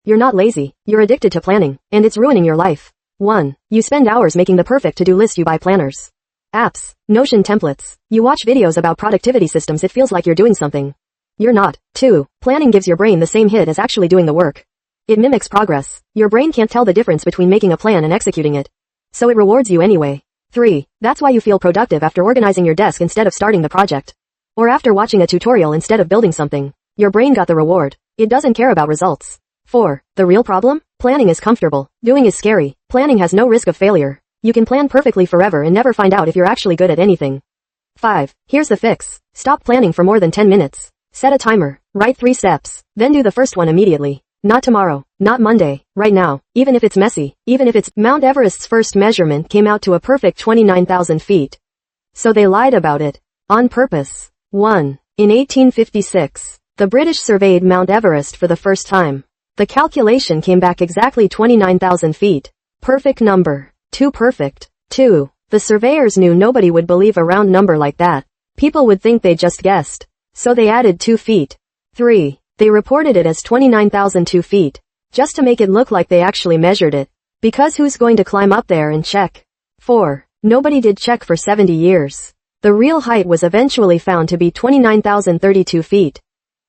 You're not lazy, you're addicted to planning, and it's ruining your life. 1. You spend hours making the perfect to-do list. You buy planners, apps, Notion templates. You watch videos about productivity systems. It feels like you're doing something you're not. 2. Planning gives your brain the same hit as actually doing the work. It mimics progress. Your brain can't tell the difference between making a plan and executing it, so it rewards you anyway. 3. That's why you feel productive after organizing your desk instead of starting the project, or after watching a tutorial instead of building something. Your brain got the reward. It doesn't care about results. 4. The real problem? Planning is comfortable. Doing is scary. Planning has no risk of failure. You can plan perfectly forever and never find out if you're actually good at anything. 5. Here's the fix. Stop planning for more than 10 minutes. Set a timer. Write 3 steps. Then do the first one immediately. Not tomorrow. Not Monday. Right now. Even if it's messy. Even if it's Mount Everest's first measurement came out to a perfect 29,000 feet. So they lied about it. On purpose. 1. In 1856, the British surveyed Mount Everest for the first time. The calculation came back exactly 29,000 feet. Perfect number. Too perfect. 2. The surveyors knew nobody would believe a round number like that. People would think they just guessed. So they added 2 feet. 3. They reported it as 29,002 feet, just to make it look like they actually measured it. Because who's going to climb up there and check? 4. Nobody did check for 70 years. The real height was eventually found to be 29,032 feet.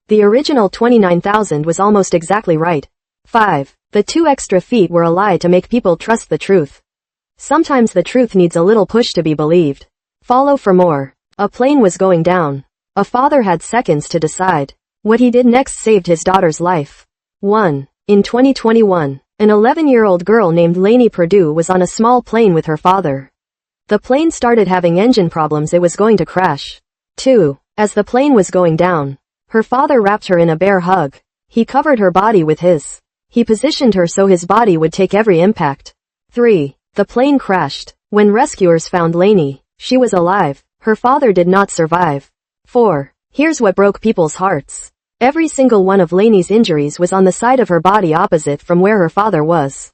The original 29,000 was almost exactly right. 5. The 2 extra feet were a lie to make people trust the truth. Sometimes the truth needs a little push to be believed. Follow for more. A plane was going down. A father had seconds to decide. What he did next saved his daughter's life. 1. In 2021, an 11-year-old girl named Lainey Perdue was on a small plane with her father. The plane started having engine problems. It was going to crash. 2. As the plane was going down, her father wrapped her in a bear hug. He covered her body with his. He positioned her so his body would take every impact. 3. The plane crashed. When rescuers found Lainey, she was alive. Her father did not survive. 4. Here's what broke people's hearts. Every single one of Lainey's injuries was on the side of her body opposite from where her father was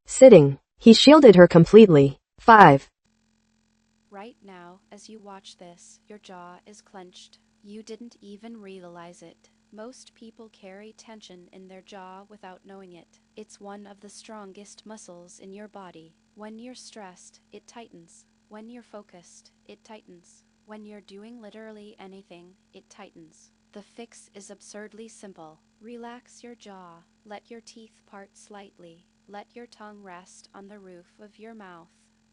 sitting. He shielded her completely. 5. Right now, as you watch this, your jaw is clenched. You didn't even realize it. Most people carry tension in their jaw without knowing it. It's one of the strongest muscles in your body. When you're stressed, it tightens. When you're focused, it tightens. When you're doing literally anything, it tightens. The fix is absurdly simple. Relax your jaw. Let your teeth part slightly. Let your tongue rest on the roof of your mouth.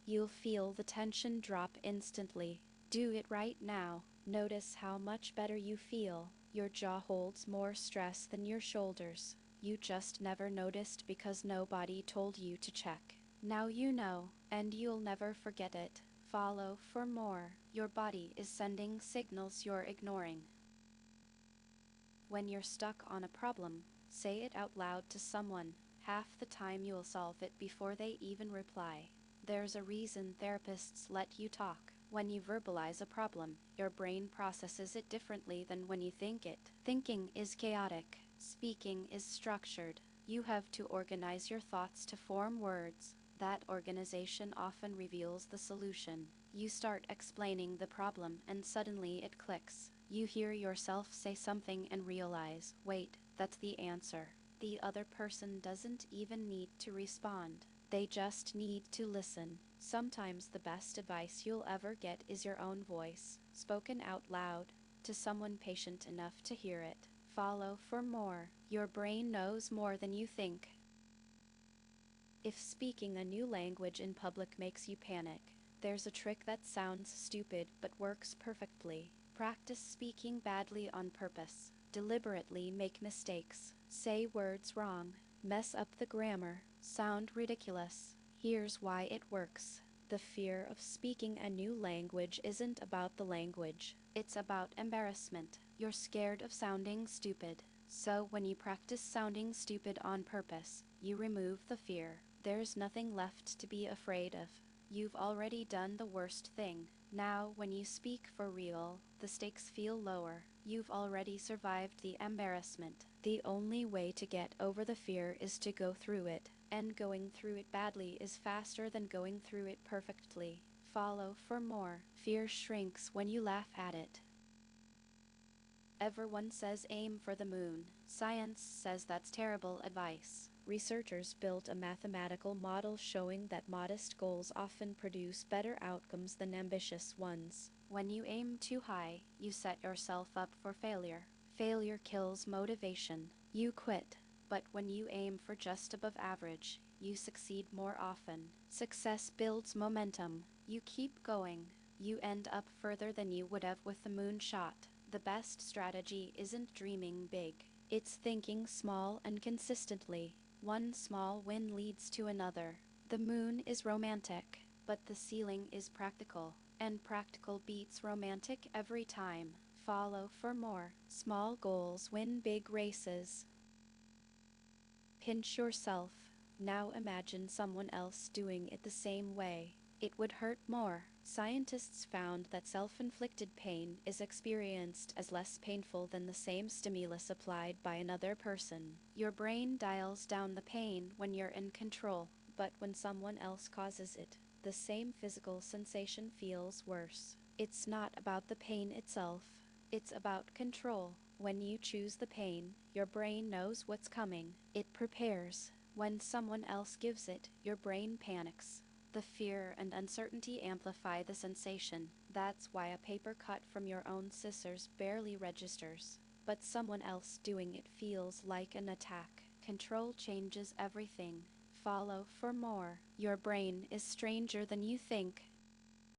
You'll feel the tension drop instantly. Do it right now. Notice how much better you feel. Your jaw holds more stress than your shoulders. You just never noticed because nobody told you to check. Now you know, and you'll never forget it. Follow for more. Your body is sending signals you're ignoring. When you're stuck on a problem, say it out loud to someone. Half the time you'll solve it before they even reply. There's a reason therapists let you talk. When you verbalize a problem, your brain processes it differently than when you think it. Thinking is chaotic. Speaking is structured. You have to organize your thoughts to form words. That organization often reveals the solution. You start explaining the problem and suddenly it clicks. You hear yourself say something and realize, wait, that's the answer. The other person doesn't even need to respond. They just need to listen. Sometimes the best advice you'll ever get is your own voice, spoken out loud, to someone patient enough to hear it. Follow for more. Your brain knows more than you think. If speaking a new language in public makes you panic, there's a trick that sounds stupid but works perfectly. Practice speaking badly on purpose. Deliberately make mistakes. Say words wrong. Mess up the grammar. Sound ridiculous. Here's why it works. The fear of speaking a new language isn't about the language. It's about embarrassment. You're scared of sounding stupid. So when you practice sounding stupid on purpose, you remove the fear. There's nothing left to be afraid of. You've already done the worst thing. Now, when you speak for real, the stakes feel lower. You've already survived the embarrassment. The only way to get over the fear is to go through it, and going through it badly is faster than going through it perfectly. Follow for more. Fear shrinks when you laugh at it. Everyone says aim for the moon. Science says that's terrible advice. Researchers built a mathematical model showing that modest goals often produce better outcomes than ambitious ones. When you aim too high, you set yourself up for failure. Failure kills motivation. You quit. But when you aim for just above average, you succeed more often. Success builds momentum. You keep going. You end up further than you would have with the moon shot. The best strategy isn't dreaming big. It's thinking small and consistently. One small win leads to another. The moon is romantic, but the ceiling is practical. And practical beats romantic every time. Follow for more. Small goals win big races. Pinch yourself. Now imagine someone else doing it the same way. It would hurt more. Scientists found that self-inflicted pain is experienced as less painful than the same stimulus applied by another person. Your brain dials down the pain when you're in control, but when someone else causes it, the same physical sensation feels worse. It's not about the pain itself. It's about control. When you choose the pain, your brain knows what's coming. It prepares. When someone else gives it, your brain panics. The fear and uncertainty amplify the sensation. That's why a paper cut from your own scissors barely registers. But someone else doing it feels like an attack. Control changes everything. Follow for more. Your brain is stranger than you think.